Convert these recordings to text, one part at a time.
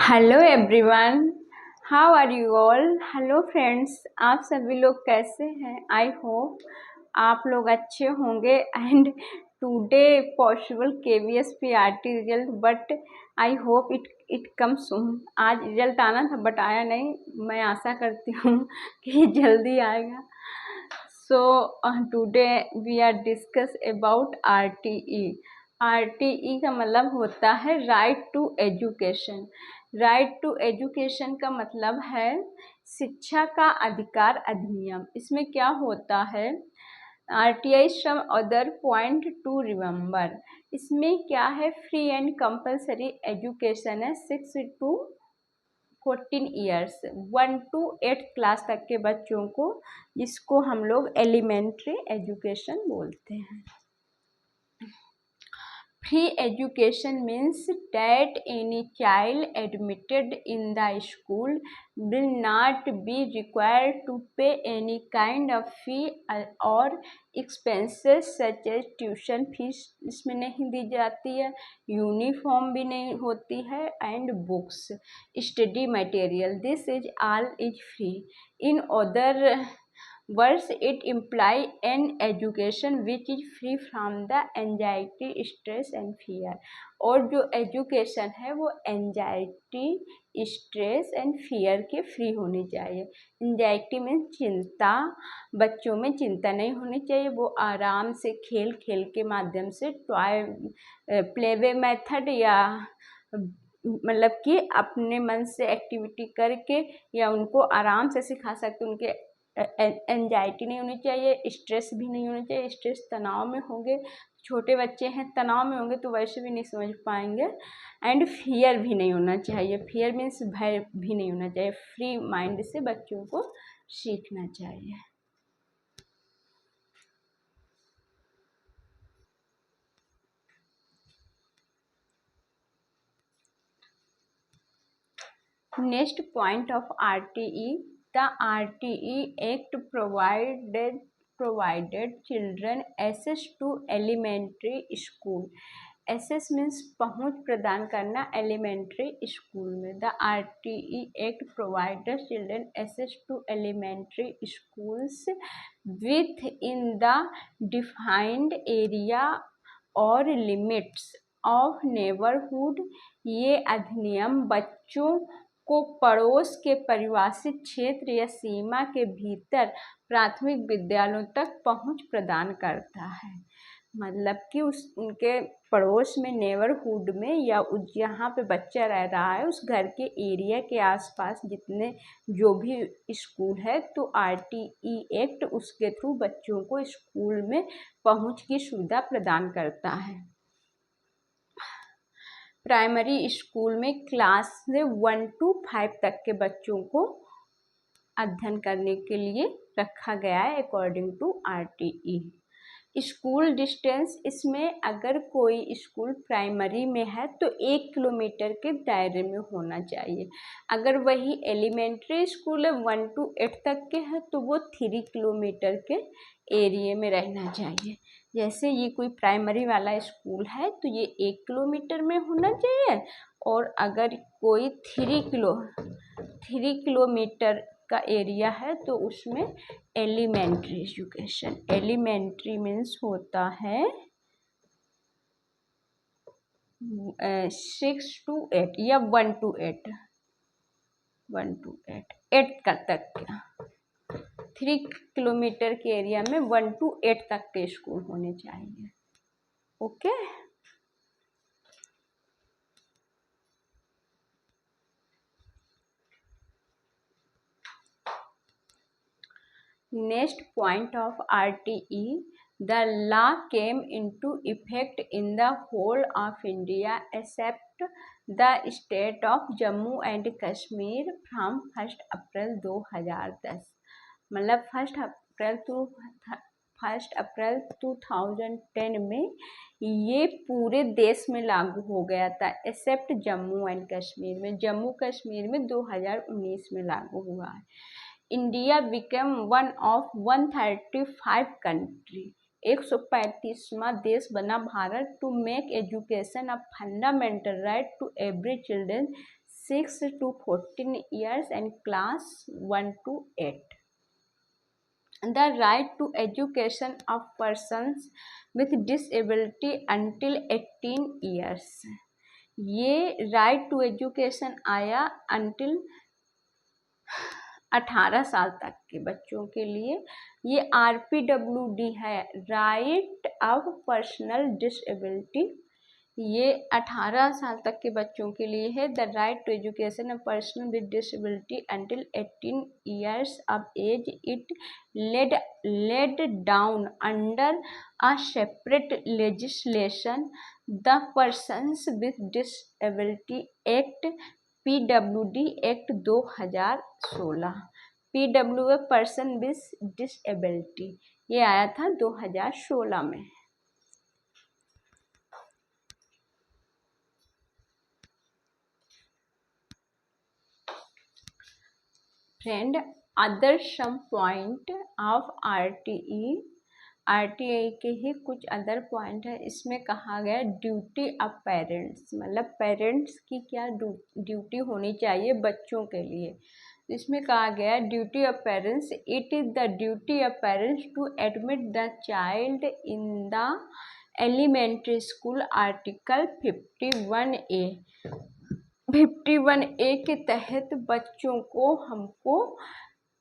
Hello everyone, how are you all. Hello friends, आप सभी लोग कैसे हैं। आई होप आप लोग अच्छे होंगे। And today possible KVS PRT result, but I hope it come soon. आज रिजल्ट आना था बट आया नहीं। मैं आशा करती हूँ कि जल्दी आएगा। So today we are discuss about RTE। RTE का मतलब होता है right to education. Right to education का मतलब है शिक्षा का अधिकार अधिनियम। इसमें क्या होता है, RTI some other point to remember. इसमें क्या है, फ्री एंड कंपलसरी एजुकेशन है 6 to 14 ईयर्स, 1 to 8 क्लास तक के बच्चों को, जिसको हम लोग एलिमेंट्री एजुकेशन बोलते हैं। Free education means that any child admitted in the school will not be required to pay any kind of fee or expenses such as tuition fees इसमें नहीं दी जाती है, यूनिफॉर्म भी नहीं होती है, and books, study material, this is all is free. In other words, it implies an education which is free from the anxiety, stress and fear. और जो एजुकेशन है वो एंजाइटी, स्ट्रेस एंड फियर के free होनी चाहिए। Anxiety में चिंता, बच्चों में चिंता नहीं होनी चाहिए। वो आराम से खेल खेल के माध्यम से, टॉय प्लेवे मेथड, या मतलब कि अपने मन से एक्टिविटी करके या उनको आराम से सिखा सकते। उनके एंजाइटी नहीं होनी चाहिए, स्ट्रेस भी नहीं होना चाहिए। स्ट्रेस तनाव में होंगे, छोटे बच्चे हैं, तनाव में होंगे तो वैसे भी नहीं समझ पाएंगे। एंड फियर भी नहीं होना चाहिए, फियर मीन्स भय भी नहीं होना चाहिए। फ्री माइंड से बच्चों को सीखना चाहिए। Next point of RTE, the RTE Act provided children access to elementary school. Access means पहुंच प्रदान करना elementary school में। The RTE Act provided children access to elementary schools within the defined area or limits of neighborhood. ये अधिनियम बच्चों को पड़ोस के परिभाषित क्षेत्र या सीमा के भीतर प्राथमिक विद्यालयों तक पहुंच प्रदान करता है। मतलब कि उनके पड़ोस में, नेबरहुड में, या जहाँ पे बच्चा रह रहा है उस घर के एरिया के आसपास जितने जो भी स्कूल है, तो RTE एक्ट उसके थ्रू बच्चों को स्कूल में पहुंच की सुविधा प्रदान करता है। प्राइमरी स्कूल में क्लास से 1 to 5 तक के बच्चों को अध्ययन करने के लिए रखा गया है according to RTE। School distance, इसमें अगर कोई स्कूल प्राइमरी में है तो 1 किलोमीटर के दायरे में होना चाहिए। अगर वही एलिमेंट्री स्कूल है 1 to 8 तक के है तो वो 3 किलोमीटर के एरिया में रहना चाहिए। जैसे ये कोई प्राइमरी वाला स्कूल है तो ये 1 किलोमीटर में होना चाहिए, और अगर कोई 3 किलोमीटर का एरिया है तो उसमें एलिमेंट्री एजुकेशन, एलिमेंट्री मीन्स होता है 6 to 8 या 1 to 8, 8 तक का 3 किलोमीटर के एरिया में 1 to 8 तक के स्कूल होने चाहिए। Okay. Next point of RTE, the law came into effect in the whole of India except the state of Jammu and Kashmir from 1 अप्रैल 2010। मतलब 1 अप्रैल 2010 में ये पूरे देश में लागू हो गया था, एक्सेप्ट जम्मू एंड कश्मीर में। जम्मू कश्मीर में 2019 में लागू हुआ है। India become one of 135 country, 135वां देश बना Bharat, to make education a fundamental right to every children 6 to 14 years and class 1 to 8. The right to education of persons with disability until 18 years. ये राइट टू एजुकेशन आया until 18 साल तक के बच्चों के लिए। ये RPWD है, राइट ऑफ पर्सनल डिसेबिलिटी। ये 18 साल तक के बच्चों के लिए है। The right to education of person with disability until 18 years of age it laid down under a separate legislation the persons with disability act PWD act 2016। PWD person with disability ये आया था 2016 में। Friend, other some point of RTE के ही कुछ other point है। इसमें कहा गया ड्यूटी ऑफ पेरेंट्स, मतलब पेरेंट्स की क्या ड्यूटी होनी चाहिए बच्चों के लिए। इसमें कहा गया duty of parents, it is the duty of parents to admit the child in the elementary school. Article 51A 51A के तहत बच्चों को हमको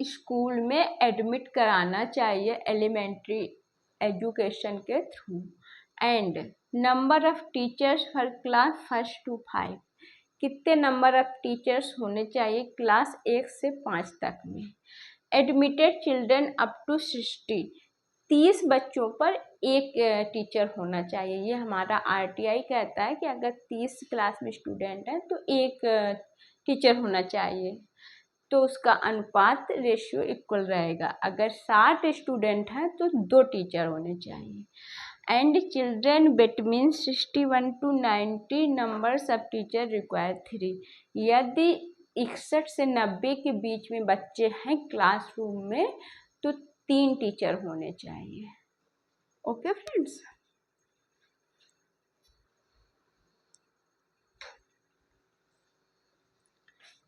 स्कूल में एडमिट कराना चाहिए एलिमेंट्री एजुकेशन के through. And number of teachers for class 1 to 5, कितने नंबर ऑफ टीचर्स होने चाहिए क्लास 1 से 5 तक में। एडमिटेड चिल्ड्रन अप टू 30 बच्चों पर एक टीचर होना चाहिए। ये हमारा RTI कहता है कि अगर 30 क्लास में स्टूडेंट हैं तो एक टीचर होना चाहिए, तो उसका अनुपात रेशियो इक्वल रहेगा। अगर 60 स्टूडेंट हैं तो 2 टीचर होने चाहिए। And children between 61 to 90 numbers of teacher require 3। यदि 61 से 90 के बीच में बच्चे हैं क्लासरूम में तो 3 टीचर होने चाहिए। ओके फ्रेंड्स,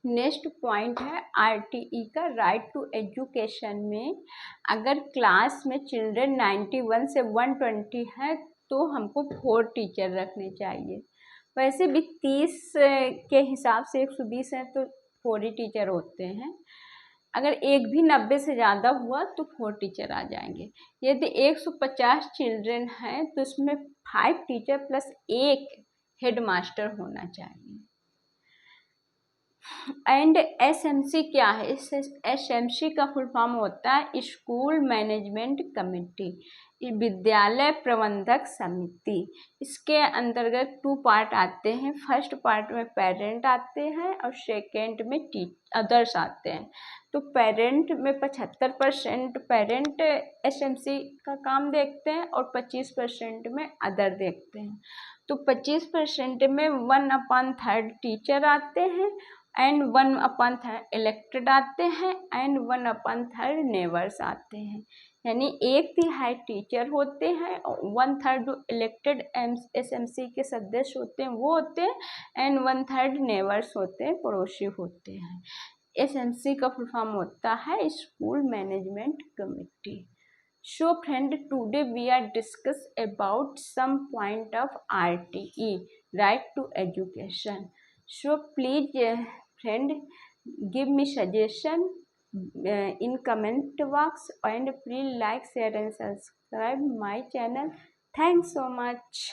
नेक्स्ट पॉइंट है RTE का राइट टू एजुकेशन में अगर क्लास में चिल्ड्रन 91 से 120 है तो हमको 4 टीचर रखने चाहिए। वैसे भी 30 के हिसाब से 120 है तो 4 ही टीचर होते हैं। अगर एक भी 90 से ज़्यादा हुआ तो 4 टीचर आ जाएंगे। यदि 150 चिल्ड्रन हैं तो उसमें 5 टीचर प्लस 1 हेड मास्टर होना चाहिए। एंड SMC क्या है? SMC का फुल फॉर्म होता है स्कूल मैनेजमेंट कमेटी, विद्यालय प्रबंधक समिति। इसके अंतर्गत 2 पार्ट आते हैं। फर्स्ट पार्ट में पेरेंट आते हैं और सेकेंड में अदर्स आते हैं। तो पेरेंट में 75% पेरेंट SMC का काम देखते हैं और 25% में अदर देखते हैं। तो 25% में 1/3 टीचर आते हैं एंड 1/3 इलेक्टेड आते हैं एंड 1/3 नेबर्स आते हैं। यानी 1/3 टीचर होते हैं और 1/3 जो इलेक्टेड SMC के सदस्य होते हैं वो होते हैं एंड 1/3 नेबर्स होते हैं, पड़ोसी होते हैं। SMC का फुल फॉर्म होता है school management committee. So friend, today we are discuss about some point of RTE, right to education. So please friend, give me suggestion in comment box and please like, share and subscribe my channel. Thanks so much.